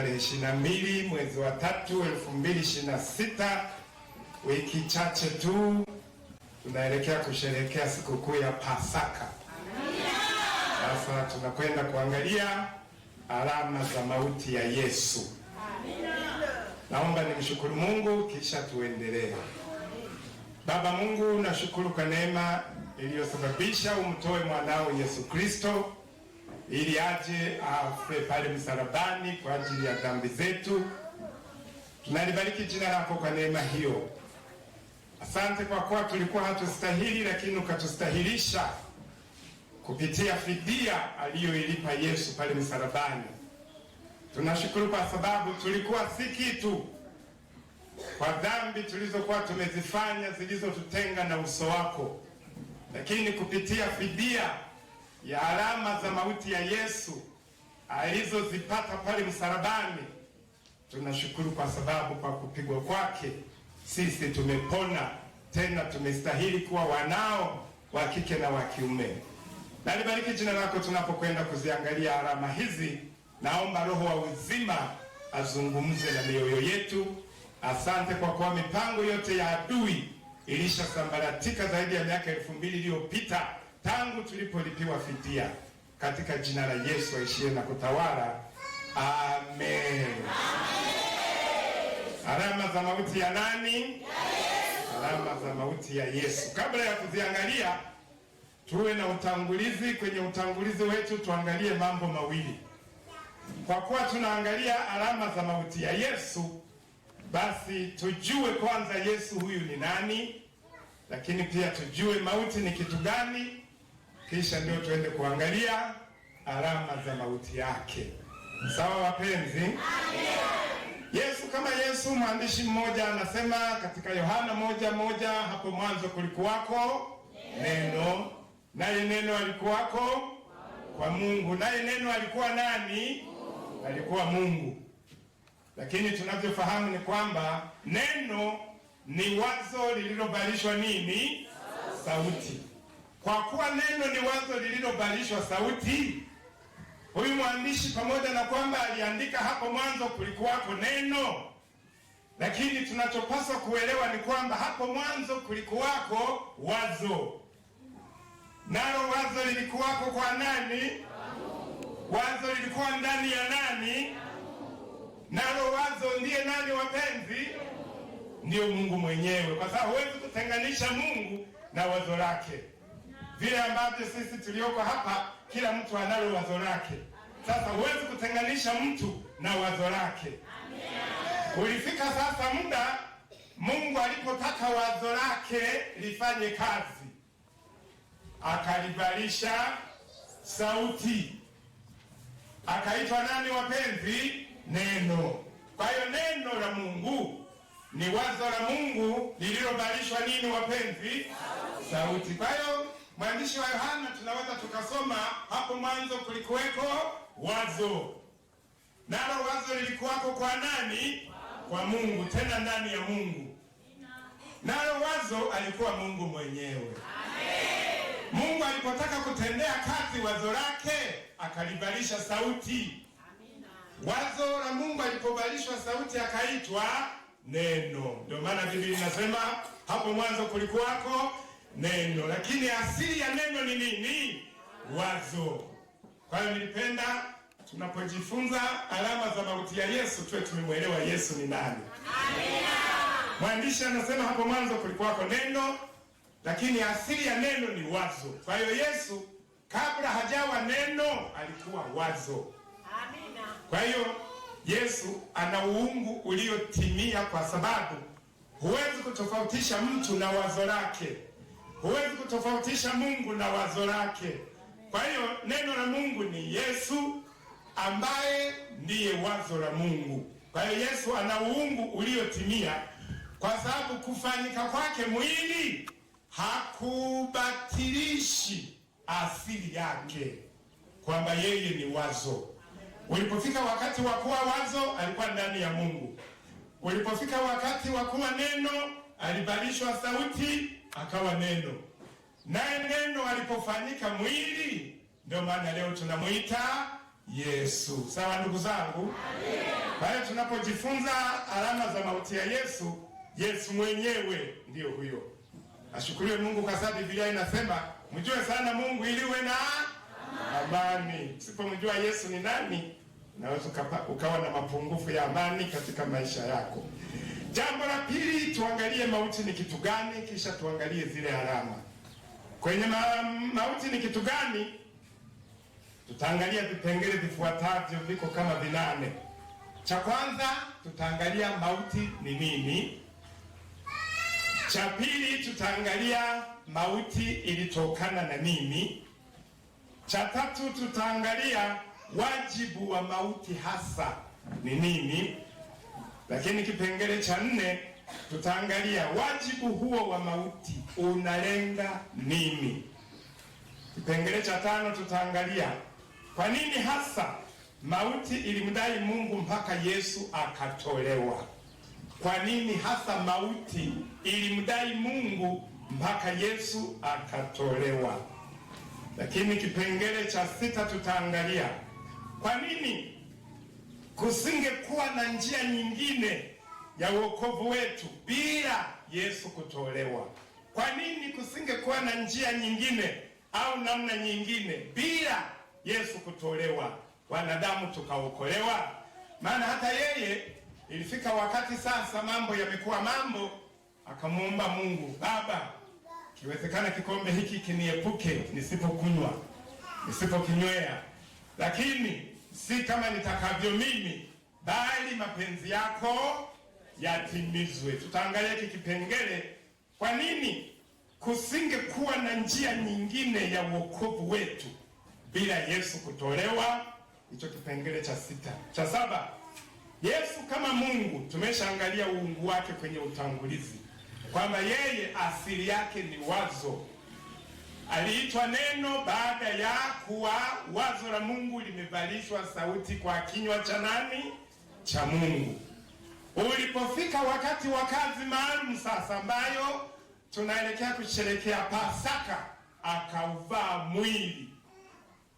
tarehe 22 mwezi wa 3 2026, wiki chache tu tunaelekea kusherehekea sikukuu ya Pasaka. Sasa tunakwenda kuangalia alama za mauti ya Yesu. Naomba nimshukuru Mungu kisha tuendelee. Baba Mungu, nashukuru kwa neema iliyosababisha umtoe mwanao Yesu Kristo ili aje afe pale msalabani kwa ajili ya dhambi zetu. Tunalibariki jina lako kwa neema hiyo. Asante kwa kuwa tulikuwa hatustahili, lakini ukatustahilisha kupitia fidia aliyoilipa Yesu pale msalabani. Tunashukuru kwa sababu tulikuwa si kitu kwa dhambi tulizokuwa tumezifanya zilizotutenga na uso wako, lakini kupitia fidia ya alama za mauti ya Yesu alizozipata pale msalabani, tunashukuru kwa sababu kwa kupigwa kwake sisi tumepona, tena tumestahili kuwa wanao wa kike na wa kiume. Nalibariki jina lako tunapokwenda kuziangalia alama hizi. Naomba Roho wa uzima azungumze na mioyo yetu. Asante kwa kuwa mipango yote ya adui ilishasambaratika zaidi ya miaka 2000 iliyopita tangu tulipolipiwa fidia. Katika jina la Yesu aishiye na kutawala, amen. Alama za mauti ya nani? Alama za mauti ya Yesu. Kabla ya kuziangalia, tuwe na utangulizi. Kwenye utangulizi wetu tuangalie mambo mawili. Kwa kuwa tunaangalia alama za mauti ya Yesu, basi tujue kwanza Yesu huyu ni nani, lakini pia tujue mauti ni kitu gani, kisha ndio tuende kuangalia alama za mauti yake. Sawa wapenzi? Amen. Yesu kama Yesu, mwandishi mmoja anasema katika Yohana 1:1, hapo mwanzo kulikuwako neno, naye neno alikuwako kwa Mungu, naye neno alikuwa nani? Alikuwa Mungu. Lakini tunavyofahamu ni kwamba neno ni wazo lililobalishwa nini? Sauti. Kwa kuwa neno ni wazo lililobalishwa sauti, huyu mwandishi pamoja na kwamba aliandika hapo mwanzo kulikuwako neno, lakini tunachopaswa kuelewa ni kwamba hapo mwanzo kulikuwako wazo. Nalo wazo lilikuwako kwa nani? Wazo lilikuwa ndani ya nani? Nalo wazo ndiye nani wapenzi? Ndio Mungu mwenyewe, kwa sababu huwezi kutenganisha Mungu na wazo lake. Vile ambavyo sisi tulioko hapa kila mtu analo wazo lake, sasa huwezi kutenganisha mtu na wazo lake. Ulifika sasa muda Mungu alipotaka wazo lake lifanye kazi, akalibalisha sauti, akaitwa nani wapenzi? Neno. Kwa hiyo neno la Mungu ni wazo la Mungu lililobalishwa nini wapenzi? Sauti. Kwa hiyo mwandishi wa Yohana tunaweza tukasoma hapo mwanzo kulikuweko wazo, nalo wazo lilikuwako kwa nani? Kwa Mungu, tena ndani ya Mungu, nalo wazo alikuwa Mungu mwenyewe. Mungu alipotaka kutendea kazi wazo lake akalibalisha sauti. Wazo la Mungu alipobalishwa sauti akaitwa neno. Ndio maana Biblia inasema hapo mwanzo kulikuwako neno, lakini asili ya neno ni nini? Wazo. Kwa hiyo nilipenda tunapojifunza alama za mauti ya Yesu tuwe tumemwelewa Yesu ni nani. Amina. Mwandishi anasema hapo mwanzo kulikuwako neno, lakini asili ya neno ni wazo. Kwa hiyo Yesu kabla hajawa neno alikuwa wazo. Amina. Kwa hiyo Yesu ana uungu uliotimia, kwa sababu huwezi kutofautisha mtu na wazo lake. Huwezi kutofautisha Mungu na wazo lake. Kwa hiyo neno la Mungu ni Yesu ambaye ndiye wazo la Mungu. Kwa hiyo Yesu ana uungu uliotimia, kwa sababu kufanyika kwake mwili hakubatilishi asili yake, kwamba yeye ni wazo. Ulipofika wakati wa kuwa wazo alikuwa ndani ya Mungu. Ulipofika wakati wa kuwa neno alibalishwa sauti akawa neno. Naye neno alipofanyika mwili, ndio maana leo tunamuita Yesu. Sawa ndugu zangu? Kwa hiyo tunapojifunza alama za mauti ya Yesu, Yesu mwenyewe ndio huyo. Ashukuriwe Mungu kwa sababu Biblia inasema mjue sana Mungu ili uwe na amani. Usipomjua Yesu ni nani, unaweza ukawa na mapungufu ya amani katika maisha yako. Jambo la pili, tuangalie mauti ni kitu gani, kisha tuangalie zile alama. Kwenye mauti ni kitu gani, tutaangalia vipengele vifuatavyo, viko kama 8. Cha kwanza tutaangalia mauti ni nini. Cha pili tutaangalia mauti ilitokana na nini. Cha tatu tutaangalia wajibu wa mauti hasa ni nini. Lakini kipengele cha 4 tutaangalia wajibu huo wa mauti unalenga nini. Kipengele cha 5 tutaangalia kwa nini hasa mauti ilimdai Mungu mpaka Yesu akatolewa. Kwa nini hasa mauti ilimdai Mungu mpaka Yesu akatolewa. Lakini kipengele cha 6 tutaangalia kwa nini kusingekuwa na njia nyingine ya wokovu wetu bila Yesu kutolewa. Kwa nini kusingekuwa na njia nyingine au namna nyingine bila Yesu kutolewa, wanadamu tukaokolewa? Maana hata yeye ilifika wakati sasa mambo yamekuwa mambo, akamuomba Mungu, Baba, kiwezekana kikombe hiki kiniepuke nisipokunywa, nisipokinywea, lakini si kama nitakavyo mimi, bali mapenzi yako yatimizwe. Tutaangalia hiki kipengele, kwa nini kusingekuwa na njia nyingine ya wokovu wetu bila Yesu kutolewa. Hicho kipengele cha 6. Cha 7, Yesu kama Mungu, tumeshaangalia uungu wake kwenye utangulizi, kwamba yeye asili yake ni wazo. Aliitwa neno baada ya kuwa wazo la Mungu limevalishwa sauti kwa kinywa cha nani? Cha Mungu. Ulipofika wakati wa kazi maalum sasa, ambayo tunaelekea kusherehekea Pasaka, akauvaa mwili.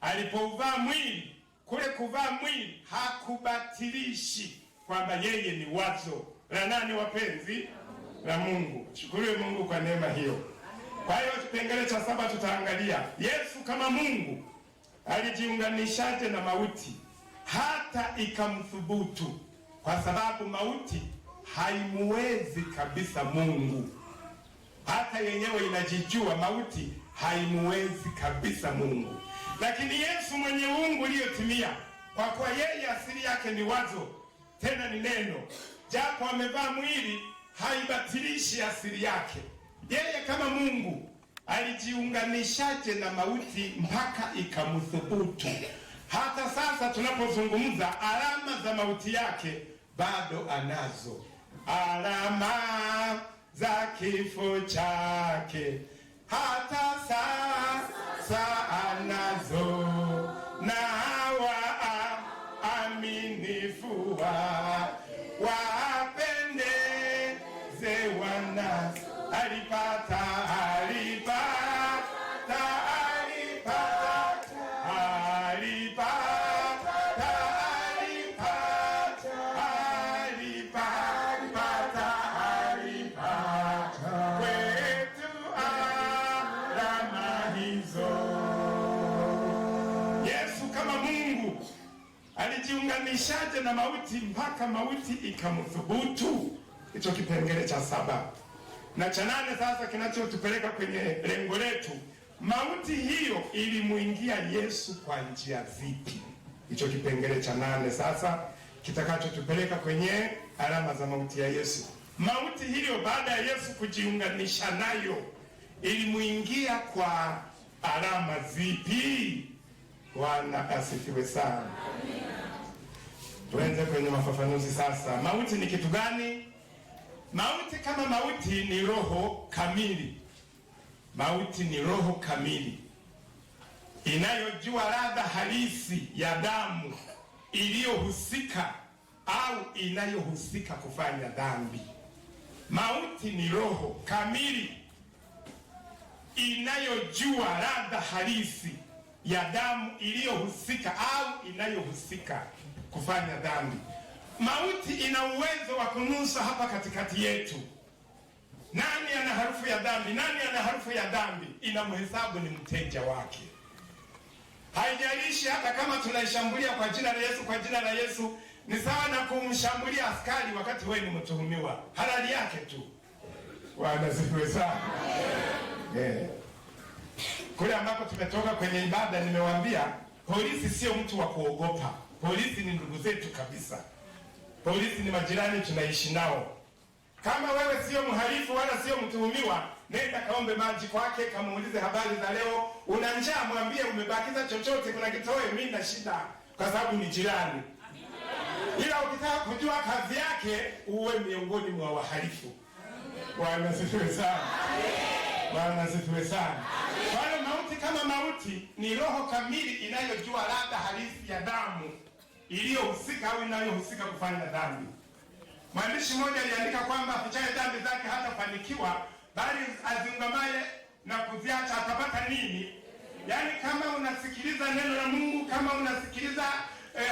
Alipouvaa mwili, kule kuvaa mwili hakubatilishi kwamba yeye ni wazo la nani, wapenzi? La Mungu. Shukuriwe Mungu kwa neema hiyo. Kwa hiyo kipengele cha 7 tutaangalia Yesu kama Mungu alijiunganishaje na mauti hata ikamthubutu, kwa sababu mauti haimuwezi kabisa Mungu. Hata yenyewe inajijua mauti haimuwezi kabisa Mungu. Lakini Yesu mwenye uungu uliotimia, kwa kuwa yeye asili yake ni wazo, tena ni neno, japo amevaa mwili, haibatilishi asili yake. Yeye kama Mungu alijiunganishaje na mauti mpaka ikamthubutu? Hata sasa tunapozungumza alama za mauti yake bado anazo. Alama za kifo chake hata sasa anazo, na waaminifu wapendeze wana. Alipata kwetu alama hizo. Yesu kama Mungu alijiunganishaje na mauti mpaka mauti ikamthubutu? Hicho kipengele cha 7. Na cha 8 sasa kinachotupeleka kwenye lengo letu, mauti hiyo ilimuingia Yesu kwa njia zipi? Hicho kipengele cha 8 sasa kitakachotupeleka kwenye alama za mauti ya Yesu. Mauti hiyo baada ya Yesu kujiunganisha nayo ilimuingia kwa alama zipi? Bwana asifiwe sana. Tuanze kwenye mafafanuzi sasa. Mauti ni kitu gani? Mauti kama mauti ni roho kamili. Mauti ni roho kamili inayojua ladha halisi ya damu iliyohusika au inayohusika kufanya dhambi. Mauti ni roho kamili inayojua ladha halisi ya damu iliyohusika au inayohusika kufanya dhambi. Mauti ina uwezo wa kunusa hapa katikati yetu. Nani ana harufu ya dhambi? Nani ana harufu ya dhambi? Inamhesabu ni mteja wake. Haijalishi hata kama tunaishambulia kwa jina la Yesu, kwa jina la Yesu ni sawa na kumshambulia askari wakati wewe ni mtuhumiwa. Halali yake tu. Bwana asifiwe sana. Kule ambako tumetoka kwenye ibada nimewaambia polisi sio mtu wa kuogopa. Polisi ni ndugu zetu kabisa. Polisi ni majirani, tunaishi nao. Kama wewe sio mhalifu wala sio mtuhumiwa, nenda kaombe maji kwake, kamuulize habari za leo. Una njaa, mwambie umebakiza chochote, kuna kitoe, mimi na shida, kwa sababu ni jirani. Ila ukitaka kujua kazi yake, uwe miongoni mwa wahalifu. Bwana asifiwe sana. Bwana asifiwe sana. Kwa hiyo mauti kama mauti ni roho kamili inayojua ladha halisi ya damu iliyohusika au inayohusika kufanya dhambi. Mwandishi mmoja aliandika kwamba afichaye dhambi zake hatafanikiwa, bali aziungamaye na kuziacha atapata nini? Yaani kama unasikiliza neno la Mungu, kama unasikiliza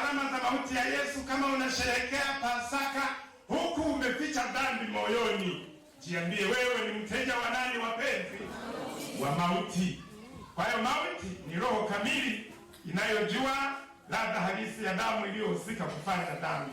alama za mauti ya Yesu, kama unasherehekea Pasaka huku umeficha dhambi moyoni, jiambie wewe ni mteja wa nani wapenzi? Wa mauti. Kwa hiyo mauti ni roho kamili inayojua ladha halisi ya damu iliyohusika kufanya dhambi.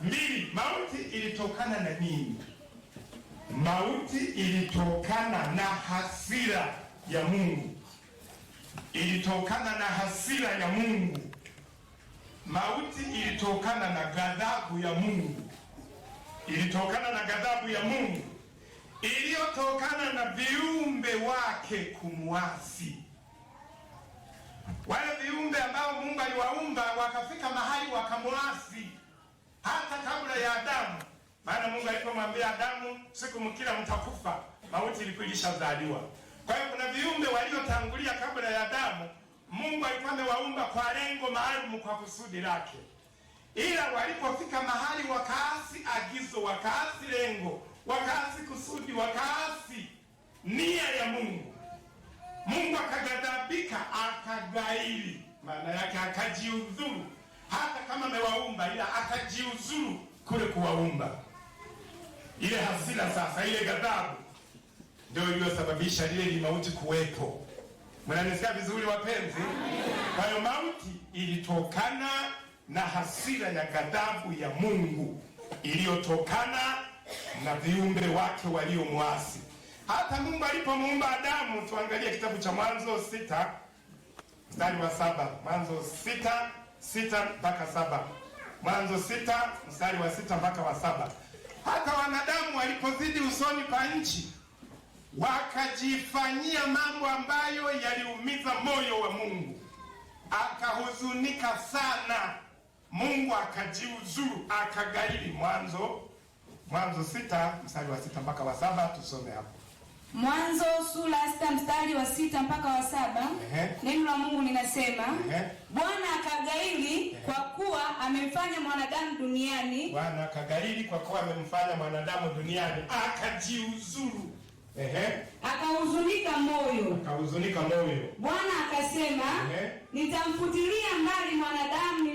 2. Mauti ilitokana na nini? Mauti ilitokana na hasira ya Mungu. Ilitokana na hasira ya Mungu. Mauti ilitokana na ghadhabu ya Mungu. Ilitokana na ghadhabu ya Mungu iliyotokana na viumbe wake kumwasi. Wale viumbe ambao Mungu aliwaumba wakafika mahali wakamwasi hata kabla ya Adamu. Maana Mungu alipomwambia Adamu, siku mkila mtakufa, mauti ilikuwa ilishazaliwa. Kwa hiyo kuna viumbe waliotangulia kabla ya Adamu, Mungu alikuwa amewaumba kwa lengo maalum, kwa kusudi lake. Ila walipofika mahali wakaasi agizo, wakaasi lengo, wakaasi kusudi, wakaasi nia ya Mungu, Mungu akaghadhabika, akagairi. Maana yake akajiuzuru. Hata kama amewaumba, ila akajiuzuru kule kuwaumba. Ile hasira sasa, ile ghadhabu ndio iliyosababisha ile mauti kuwepo. Mnanisikia vizuri wapenzi? Kwa hiyo mauti ilitokana na hasira ya ghadhabu ya Mungu iliyotokana na viumbe wake waliomwasi. Hata Mungu alipomuumba Adamu, tuangalie kitabu cha Mwanzo 6 mstari wa 7. Mwanzo 6 mpaka 7. Mwanzo 6 mstari wa 6 mpaka wa 7. Hata wanadamu walipozidi usoni pa nchi, wakajifanyia mambo ambayo yaliumiza moyo wa Mungu. Akahuzunika sana. Mungu akajiuzuru, akagairi. Mwanzo 6 mstari wa 6 mpaka wa 7, tusome hapo. Mwanzo sura 6 mstari wa 6 mpaka wa 7. Neno la Mungu linasema, Bwana akagairi kwa kuwa amemfanya mwanadamu duniani. Bwana akagairi kwa kuwa amemfanya mwanadamu duniani, akajiuzuru. Akahuzunika moyo. Akahuzunika moyo. Bwana akasema, nitamfutilia mbali mwanadamu